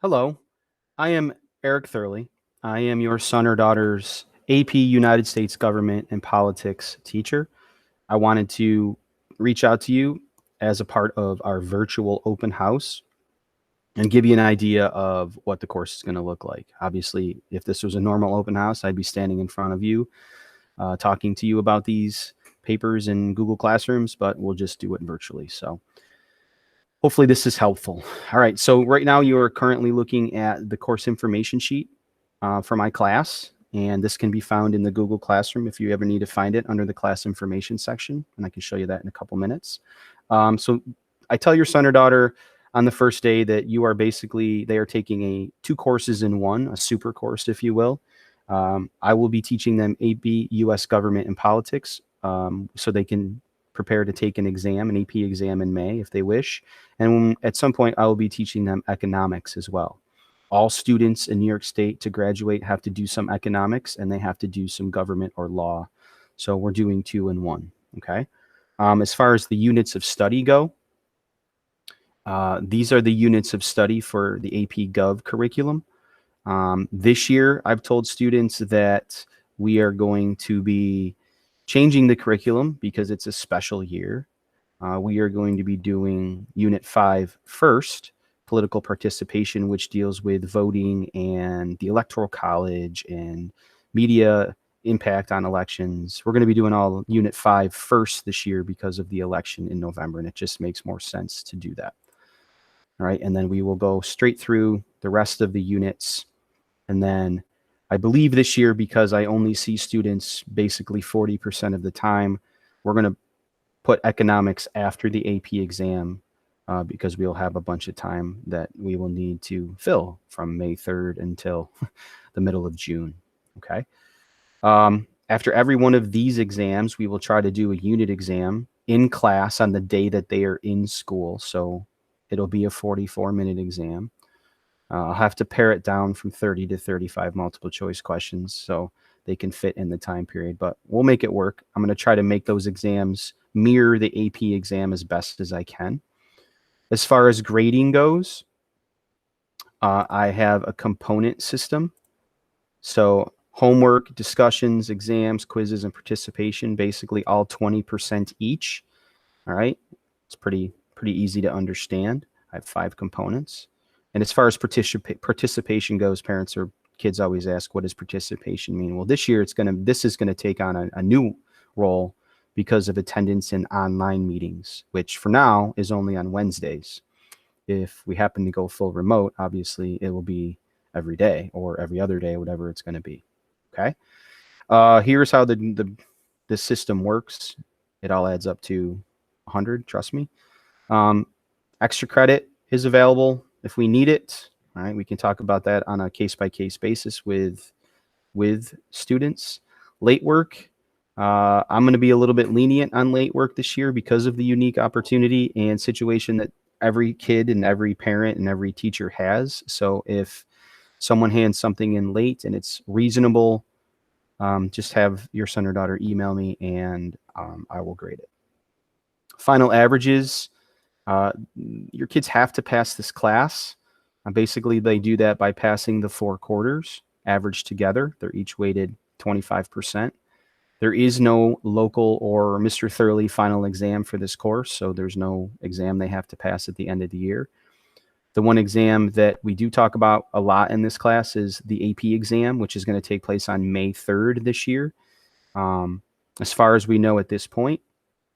Hello, I am Eric Thurley. I am your son or daughter's AP United States Government and Politics teacher. I wanted to reach out to you as a part of our virtual open house and give you an idea of what the course is going to look like. Obviously, if this was a normal open house, I'd be standing in front of you talking to you about these papers in Google Classrooms, but we'll just do it virtually. So hopefully this is helpful. All right, so right now you are currently looking at the course information sheet for my class, and this can be found in the Google Classroom if you ever need to find it under the class information section, and I can show you that in a couple minutes. So I tell your son or daughter on the first day that you are basically, they are taking two courses in one, a super course, if you will. I will be teaching them AP US Government and Politics, so they can prepare to take an exam, an AP exam in May if they wish. And at some point, I will be teaching them economics as well. All students in New York State to graduate have to do some economics and they have to do some government or law. So we're doing 2 in 1, okay? As far as the units of study go, these are the units of study for the AP Gov curriculum. This year, I've told students that we are going to be changing the curriculum because it's a special year. We are going to be doing Unit 5 first, political participation, which deals with voting and the Electoral College and media impact on elections. We're going to be doing all Unit 5 first this year because of the election in November, and it just makes more sense to do that. All right, and then we will go straight through the rest of the units. And then I believe this year, because I only see students basically 40% of the time, we're going to put economics after the AP exam because we'll have a bunch of time that we will need to fill from May 3rd until the middle of June, okay? After every one of these exams, we will try to do a unit exam in class on the day that they are in school. So it'll be a 44-minute exam. I'll have to pare it down from 30 to 35 multiple choice questions so they can fit in the time period, but we'll make it work. I'm going to try to make those exams mirror the AP exam as best as I can. As far as grading goes, I have a component system. So homework, discussions, exams, quizzes, and participation, basically all 20% each. All right. It's pretty easy to understand. I have 5 components. And as far as participation goes, parents or kids always ask, what does participation mean? Well, this year this is going to take on a new role because of attendance in online meetings, which for now is only on Wednesdays. If we happen to go full remote, obviously it will be every day or every other day, whatever it's going to be. Okay. Here's how the system works. It all adds up to 100. Trust me. Extra credit is available if we need it. All right, we can talk about that on a case-by-case basis with students. Late work, I'm going to be a little bit lenient on late work this year because of the unique opportunity and situation that every kid and every parent and every teacher has. So if someone hands something in late and it's reasonable, just have your son or daughter email me and I will grade it. Final averages. Your kids have to pass this class. Basically, they do that by passing the 4 quarters averaged together. They're each weighted 25%. There is no local or Mr. Thurley final exam for this course, so there's no exam they have to pass at the end of the year. The one exam that we do talk about a lot in this class is the AP exam, which is going to take place on May 3rd this year. As far as we know at this point,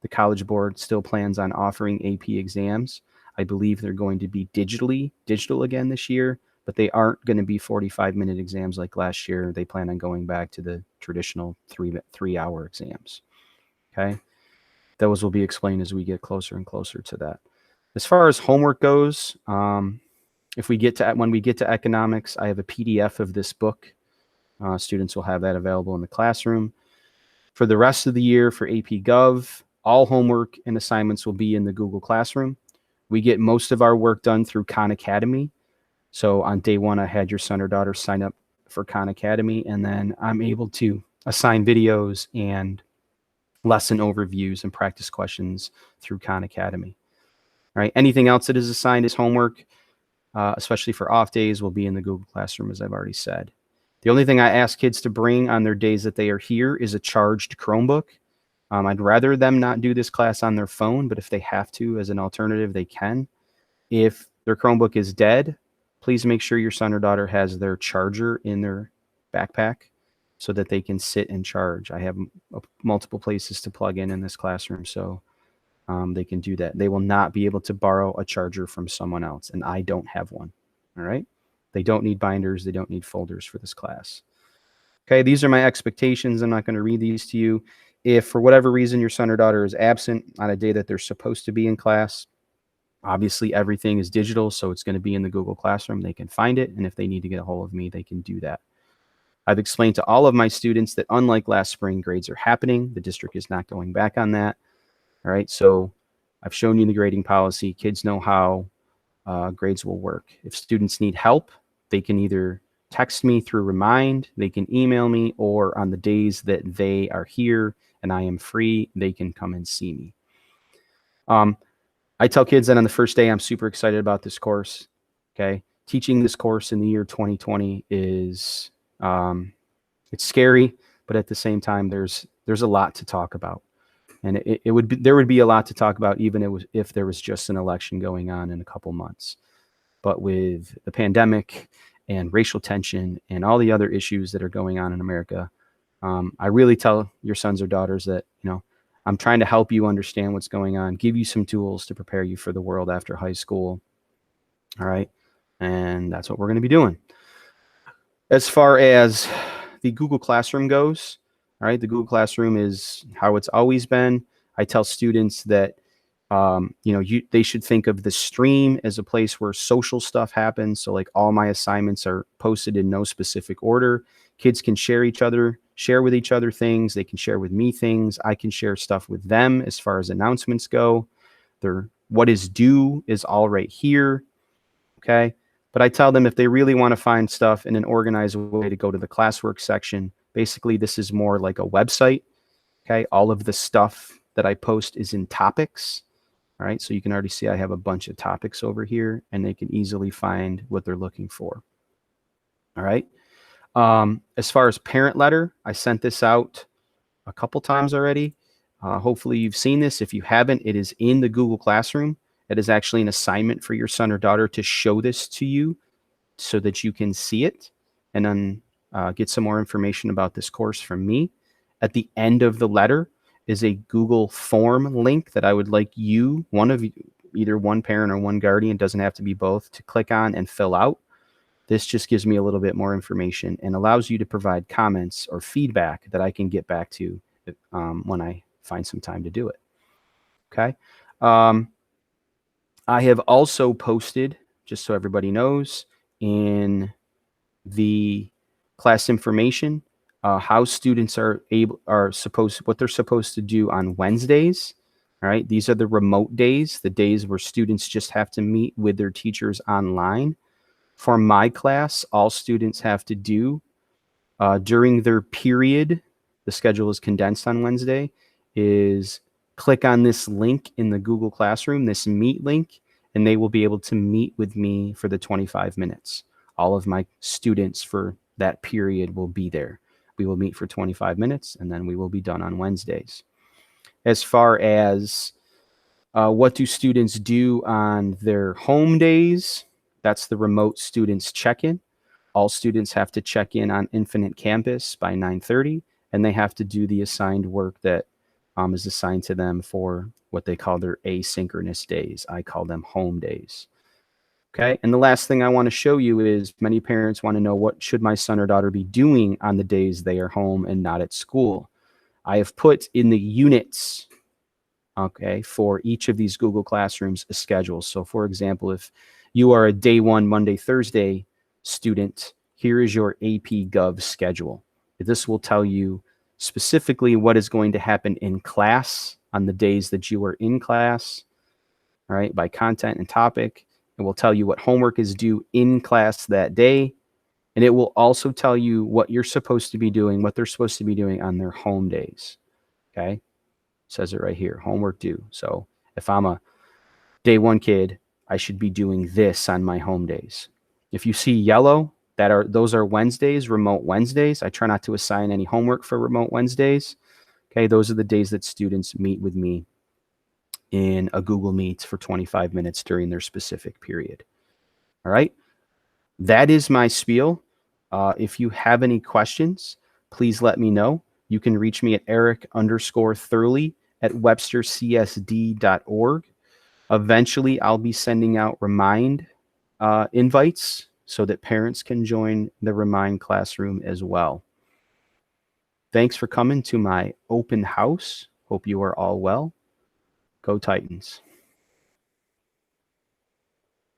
the College Board still plans on offering AP exams. I believe they're going to be digital again this year, but they aren't going to be 45-minute exams like last year. They plan on going back to the traditional 3-hour exams. Okay. Those will be explained as we get closer and closer to that. As far as homework goes, when we get to economics, I have a PDF of this book. Students will have that available in the classroom. For the rest of the year for AP Gov, all homework and assignments will be in the Google Classroom. We get most of our work done through Khan Academy. So on day 1, I had your son or daughter sign up for Khan Academy, and then I'm able to assign videos and lesson overviews and practice questions through Khan Academy. All right. Anything else that is assigned as homework, especially for off days, will be in the Google Classroom, as I've already said. The only thing I ask kids to bring on their days that they are here is a charged Chromebook. I'd rather them not do this class on their phone, but if they have to, as an alternative, they can. If their Chromebook is dead, please make sure your son or daughter has their charger in their backpack so that they can sit and charge. I have multiple places to plug in this classroom, so they can do that. They will not be able to borrow a charger from someone else, and I don't have one. All right? They don't need binders. They don't need folders for this class. Okay, these are my expectations. I'm not going to read these to you. If for whatever reason your son or daughter is absent on a day that they're supposed to be in class, obviously everything is digital, so it's going to be in the Google Classroom. They can find it, and if they need to get a hold of me, they can do that. I've explained to all of my students that unlike last spring, grades are happening. The district is not going back on that. All right, so I've shown you the grading policy. Kids know how grades will work. If students need help, they can either text me through Remind, they can email me, or on the days that they are here and I am free, they can come and see me. I tell kids that on the first day, I'm super excited about this course. Okay, teaching this course in the year 2020 is it's scary, but at the same time, there's a lot to talk about, and there would be a lot to talk about even if there was just an election going on in a couple months. But with the pandemic and racial tension and all the other issues that are going on in America, I really tell your sons or daughters that, I'm trying to help you understand what's going on, give you some tools to prepare you for the world after high school. All right. And that's what we're going to be doing. As far as the Google Classroom goes, all right, the Google Classroom is how it's always been. I tell students that they should think of the stream as a place where social stuff happens. So like all my assignments are posted in no specific order. Kids can share with each other things. They can share with me things. I can share stuff with them as far as announcements go. What is due is all right here. Okay. But I tell them if they really want to find stuff in an organized way to go to the classwork section. Basically, this is more like a website. Okay. All of the stuff that I post is in topics. All right, so you can already see I have a bunch of topics over here, and they can easily find what they're looking for. All right. As far as parent letter, I sent this out a couple times already. Hopefully you've seen this. If you haven't, it is in the Google Classroom. It is actually an assignment for your son or daughter to show this to you so that you can see it and then get some more information about this course from me. At the end of the letter is a Google form link that I would like you, either one parent or one guardian, doesn't have to be both, to click on and fill out. This just gives me a little bit more information and allows you to provide comments or feedback that I can get back to when I find some time to do it. Okay. I have also posted, just so everybody knows, in the class information, how students what they're supposed to do on Wednesdays. All right, these are the remote days, the days where students just have to meet with their teachers online. For my class, all students have to do during their period, the schedule is condensed on Wednesday, is click on this link in the Google Classroom, this meet link, and they will be able to meet with me for the 25 minutes. All of my students for that period will be there. We will meet for 25 minutes, and then we will be done on Wednesdays. As far as what do students do on their home days, that's the remote students check-in. All students have to check in on Infinite Campus by 9:30, and they have to do the assigned work that is assigned to them for what they call their asynchronous days. I call them home days. Okay, and the last thing I want to show you is many parents want to know what should my son or daughter be doing on the days they are home and not at school. I have put in the units, okay, for each of these Google Classrooms a schedule. So for example, if you are a day one, Monday, Thursday student, here is your AP Gov schedule. This will tell you specifically what is going to happen in class on the days that you are in class, all right, by content and topic. It will tell you what homework is due in class that day. And it will also tell you what you're supposed to be doing, what they're supposed to be doing on their home days. Okay. It says it right here, homework due. So if I'm a day one kid, I should be doing this on my home days. If you see yellow, those are Wednesdays, remote Wednesdays. I try not to assign any homework for remote Wednesdays. Okay, those are the days that students meet with me in a Google Meet for 25 minutes during their specific period. All right, that is my spiel. If you have any questions, please let me know. You can reach me at eric_thurley@webstercsd.org. Eventually, I'll be sending out Remind invites so that parents can join the Remind classroom as well. Thanks for coming to my open house. Hope you are all well. Go Titans.